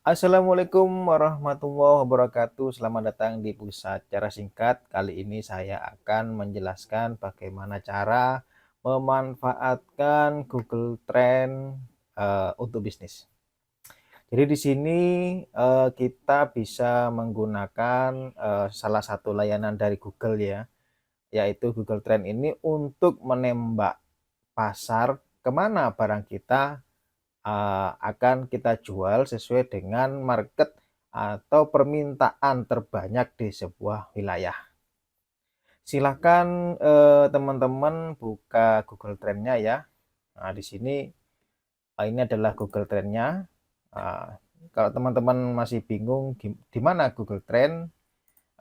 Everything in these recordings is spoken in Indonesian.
Assalamualaikum warahmatullahi wabarakatuh. Selamat datang di Pusat Cara Singkat. Kali ini saya akan menjelaskan bagaimana cara memanfaatkan Google Trend untuk bisnis. Jadi di sini kita bisa menggunakan salah satu layanan dari Google ya, yaitu Google Trend ini untuk menembak pasar kemana barang kita akan kita jual sesuai dengan market atau permintaan terbanyak di sebuah wilayah. Silakan teman-teman buka Google Trend-nya ya. Nah, di sini ini adalah Google Trend-nya. Kalau teman-teman masih bingung di mana Google Trend,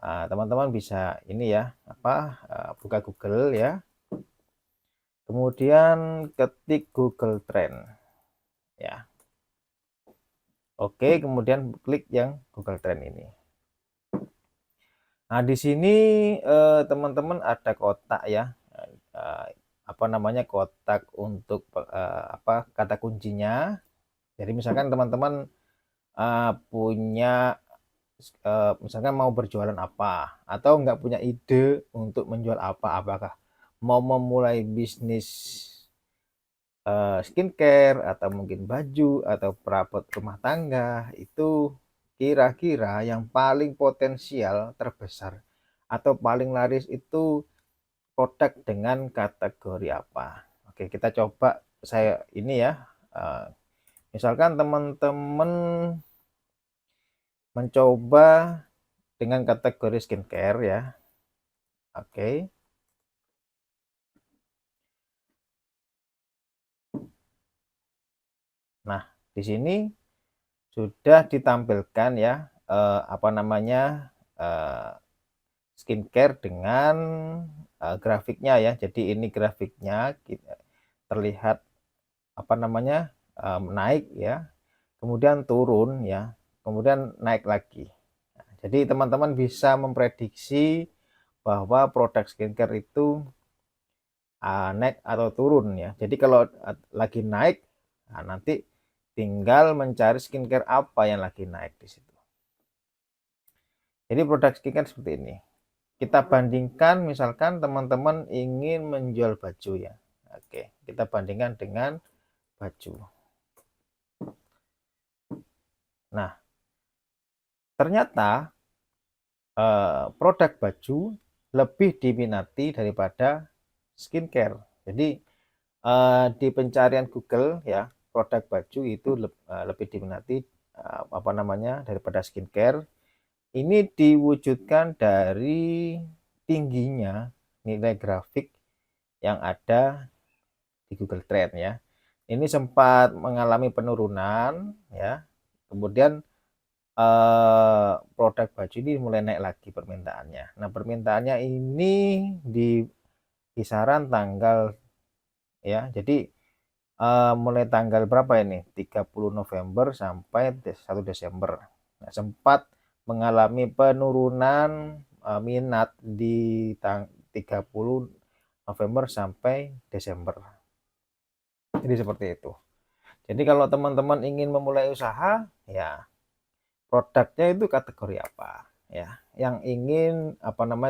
teman-teman bisa ini ya, buka Google ya. Kemudian ketik Google Trend ya. Oke, kemudian klik yang Google Trend ini. Nah, di sini teman-teman ada kotak ya, kotak untuk kata kuncinya. Jadi misalkan teman-teman punya misalkan mau berjualan apa, atau nggak punya ide untuk menjual apa, apakah mau memulai bisnis skincare atau mungkin baju atau perabot rumah tangga, itu kira-kira yang paling potensial terbesar atau paling laris itu produk dengan kategori apa. Oke, kita coba saya ini ya, misalkan teman-teman mencoba dengan kategori skincare ya. Oke. Nah, di sini sudah ditampilkan ya, skincare dengan grafiknya ya. Jadi ini grafiknya terlihat naik ya, kemudian turun ya, kemudian naik lagi. Nah, jadi teman-teman bisa memprediksi bahwa produk skincare itu naik atau turun ya. Jadi kalau lagi naik, nah nanti tinggal mencari skincare apa yang lagi naik di situ. Jadi produk skincare seperti ini. Kita bandingkan, misalkan teman-teman ingin menjual baju ya. Oke, kita bandingkan dengan baju. Nah, ternyata produk baju lebih diminati daripada skincare. Jadi di pencarian Google ya, produk baju itu lebih diminati daripada skincare. Ini diwujudkan dari tingginya nilai grafik yang ada di Google Trend ya. Ini sempat mengalami penurunan ya. Kemudian produk baju ini mulai naik lagi permintaannya. Nah, permintaannya ini di kisaran tanggal ya. Jadi mulai tanggal berapa ini? 30 November sampai 1 Desember. Nah, sempat mengalami penurunan minat di 30 November sampai Desember. Jadi seperti itu. Jadi kalau teman-teman ingin memulai usaha, ya produknya itu kategori apa ya yang ingin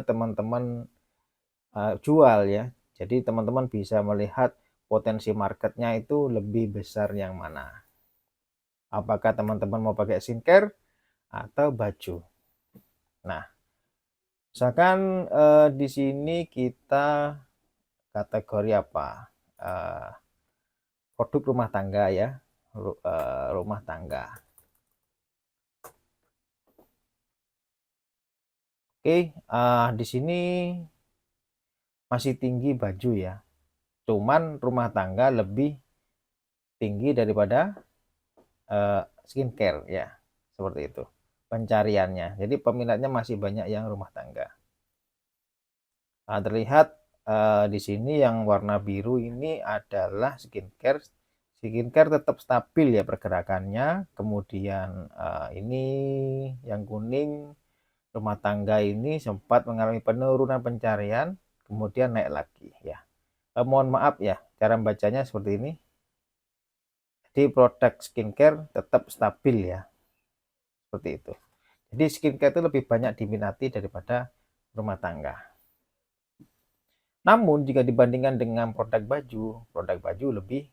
teman-teman jual ya. Jadi teman-teman bisa melihat potensi marketnya itu lebih besar yang mana. Apakah teman-teman mau pakai skincare atau baju. Nah, misalkan di sini kita kategori apa? Eh, Produk rumah tangga ya, rumah tangga. Oke, di sini masih tinggi baju ya. Cuman rumah tangga lebih tinggi daripada skincare ya. Seperti itu pencariannya. Jadi peminatnya masih banyak yang rumah tangga. Nah, terlihat di sini yang warna biru ini adalah skincare. Skincare tetap stabil ya pergerakannya. Kemudian ini yang kuning rumah tangga ini sempat mengalami penurunan pencarian, kemudian naik lagi ya. Mohon maaf ya, cara membacanya seperti ini. Jadi produk skincare tetap stabil ya. seperti itu. Jadi skincare itu lebih banyak diminati daripada rumah tangga. Namun jika dibandingkan dengan produk baju lebih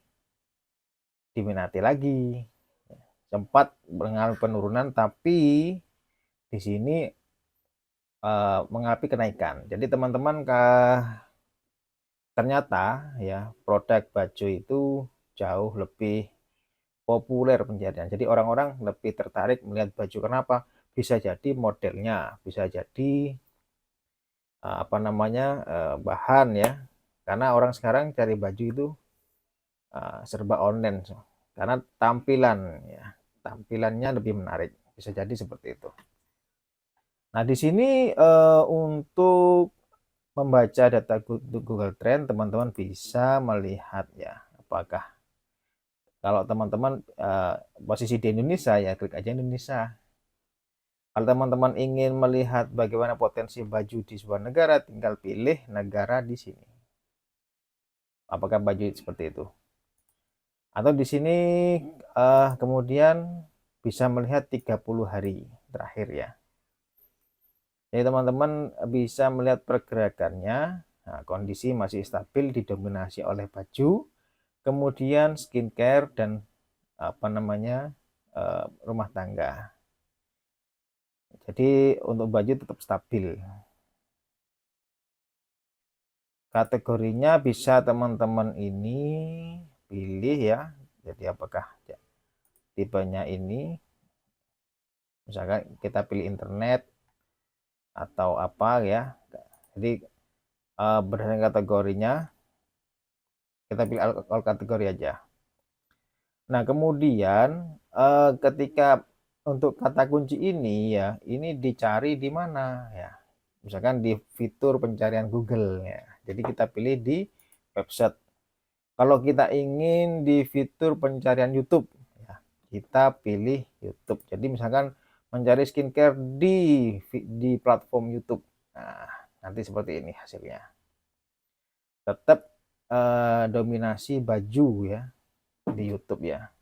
diminati lagi. Sempat mengalami penurunan, tapi di sini mengalami kenaikan. Jadi teman-teman ternyata ya produk baju itu jauh lebih populer pencarian. Jadi orang-orang lebih tertarik melihat baju. Kenapa? Bisa jadi modelnya, bisa jadi apa namanya bahan ya. Karena orang sekarang cari baju itu serba online, karena tampilannya lebih menarik. Bisa jadi seperti itu. Nah, di sini untuk membaca data Google Trend, teman-teman bisa melihat ya, apakah kalau teman-teman posisi di Indonesia ya klik aja Indonesia. Kalau teman-teman ingin melihat bagaimana potensi baju di sebuah negara, tinggal pilih negara di sini. Apakah baju seperti itu? Atau di sini kemudian bisa melihat 30 hari terakhir ya. Jadi teman-teman bisa melihat pergerakannya. Nah, kondisi masih stabil didominasi oleh baju, kemudian skincare dan apa namanya rumah tangga. Jadi untuk baju tetap stabil. Kategorinya bisa teman-teman ini pilih ya. Jadi apakah tipenya ini, misalkan kita pilih internet atau apa ya. Jadi berdasarkan kategorinya kita pilih all kategori aja. Nah, kemudian ketika untuk kata kunci ini ya, ini dicari di mana ya. Misalkan di fitur pencarian Google ya. Jadi kita pilih di website. Kalau kita ingin di fitur pencarian YouTube ya, kita pilih YouTube. Jadi misalkan mencari skincare di platform YouTube. Nah, nanti seperti ini hasilnya. Tetap dominasi baju ya di YouTube ya.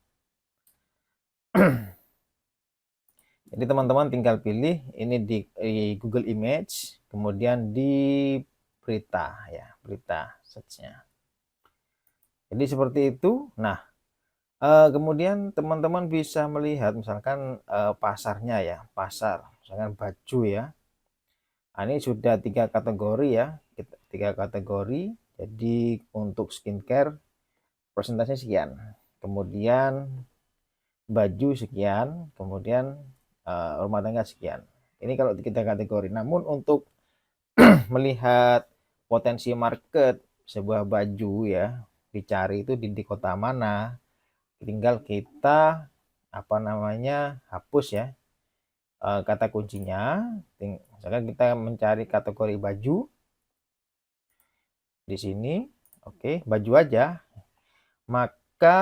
Jadi teman-teman tinggal pilih ini di Google Image, kemudian di berita ya, berita search-nya. Jadi seperti itu. Nah, kemudian teman-teman bisa melihat misalkan pasarnya ya, pasar, misalkan baju ya. Nah, ini sudah 3 kategori ya, 3 kategori. Jadi untuk skincare persentasenya sekian, kemudian baju sekian, kemudian rumah tangga sekian. Ini kalau kita kategori. Namun untuk melihat potensi market sebuah baju ya, dicari itu di kota mana, tinggal kita apa namanya hapus ya kata kuncinya. Misalkan kita mencari kategori baju di sini, oke, baju aja. Maka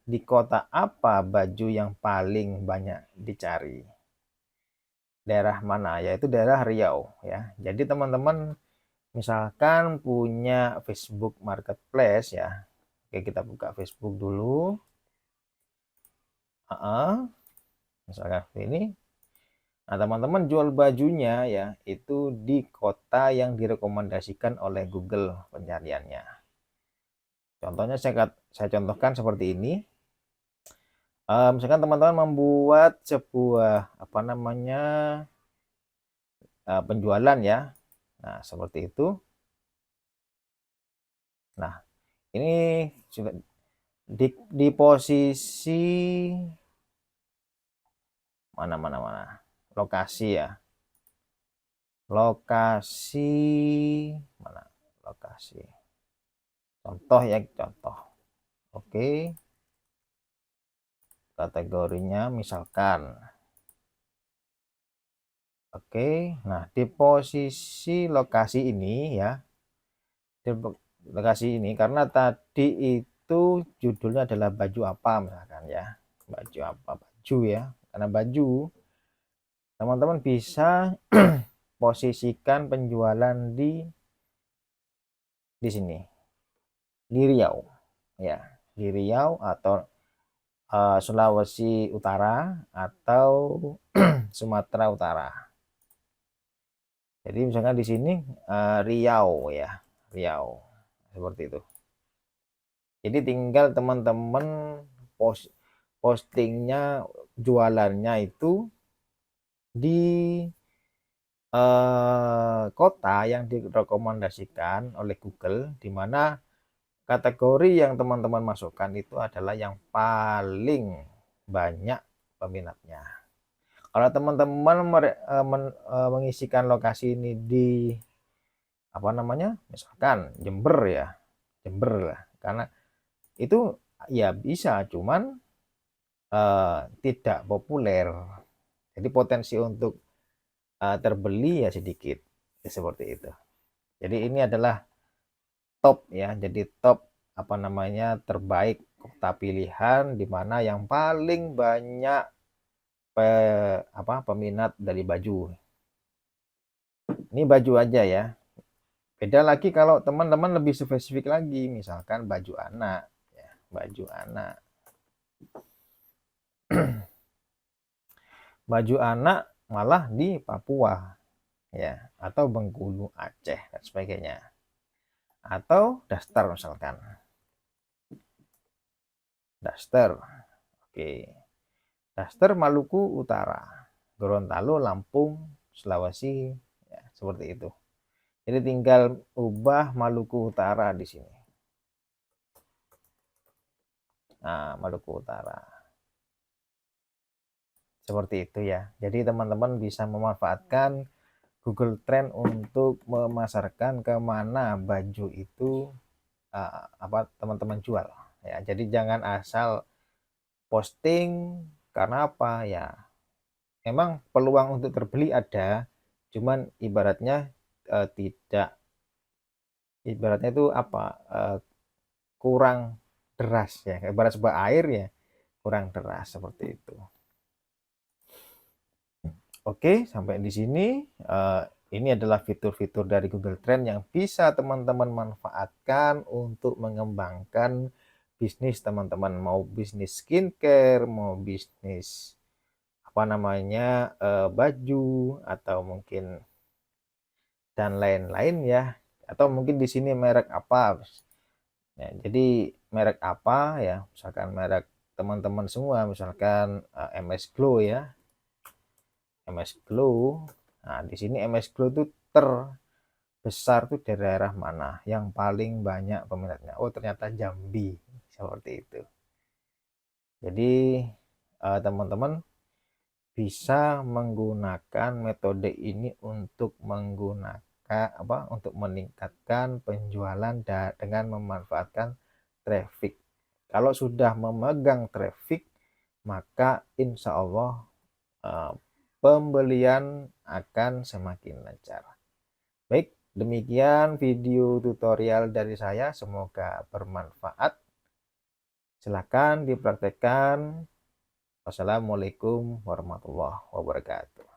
di kota apa baju yang paling banyak dicari? Daerah mana? Yaitu daerah Riau ya. Jadi teman-teman misalkan punya Facebook Marketplace ya. Oke, kita buka Facebook dulu. Misalkan ini. Nah, teman-teman jual bajunya ya itu di kota yang direkomendasikan oleh Google pencariannya. Contohnya saya contohkan seperti ini. Misalkan teman-teman membuat sebuah apa namanya penjualan ya. Nah, seperti itu. Nah, ini sudah di posisi mana lokasi ya, lokasi mana, lokasi contoh ya, contoh. Oke, kategorinya misalkan oke. Nah, di posisi lokasi ini ya, di lokasi ini karena tadi itu judulnya adalah baju apa misalkan ya, baju apa, baju ya, karena baju teman-teman bisa posisikan penjualan di sini di Riau ya, di Riau atau Sulawesi Utara atau Sumatera Utara. Jadi misalkan di sini Riau ya, Riau seperti itu. Jadi tinggal teman-teman postingnya, jualannya itu di kota yang direkomendasikan oleh Google, di mana kategori yang teman-teman masukkan itu adalah yang paling banyak peminatnya. Kalau teman-teman mengisikan lokasi ini di apa namanya, misalkan Jember ya, Jember lah, karena itu ya bisa, cuman tidak populer. Jadi potensi untuk terbeli ya sedikit, ya, seperti itu. Jadi ini adalah top ya, jadi top apa namanya, terbaik kota pilihan di mana yang paling banyak peminat dari baju. Ini baju aja ya. Beda lagi kalau teman-teman lebih spesifik lagi, misalkan baju anak ya, baju anak. Baju anak malah di Papua ya, atau Bengkulu, Aceh dan sebagainya. Atau daster misalkan. Daster. Oke. Daster Maluku Utara, Gorontalo, Lampung, Sulawesi ya, seperti itu. Jadi tinggal ubah Maluku Utara di sini. Nah, Maluku Utara. Seperti itu ya. Jadi teman-teman bisa memanfaatkan Google Trend untuk memasarkan kemana baju itu teman-teman jual ya. Jadi jangan asal posting, karena apa ya, memang peluang untuk terbeli ada, cuman tidak, ibaratnya itu kurang deras ya, ibarat sebuah air ya, kurang deras seperti itu. Oke, sampai di sini. Ini adalah fitur-fitur dari Google Trend yang bisa teman-teman manfaatkan untuk mengembangkan bisnis teman-teman. Mau bisnis skincare, mau bisnis baju, atau mungkin dan lain-lain ya. Atau mungkin di sini merek apa. Ya, jadi merek apa ya, misalkan merek teman-teman semua, misalkan MS Glow ya. MS Glow. Nah, di sini MS Glow itu terbesar tuh di daerah mana? Yang paling banyak peminatnya. Oh, ternyata Jambi. Seperti itu. Jadi teman-teman bisa menggunakan metode ini untuk untuk meningkatkan penjualan dengan memanfaatkan traffic. Kalau sudah memegang traffic, maka insya Allah pembelian akan semakin lancar. Baik, demikian video tutorial dari saya, semoga bermanfaat. Silakan dipraktekkan. Wassalamualaikum warahmatullahi wabarakatuh.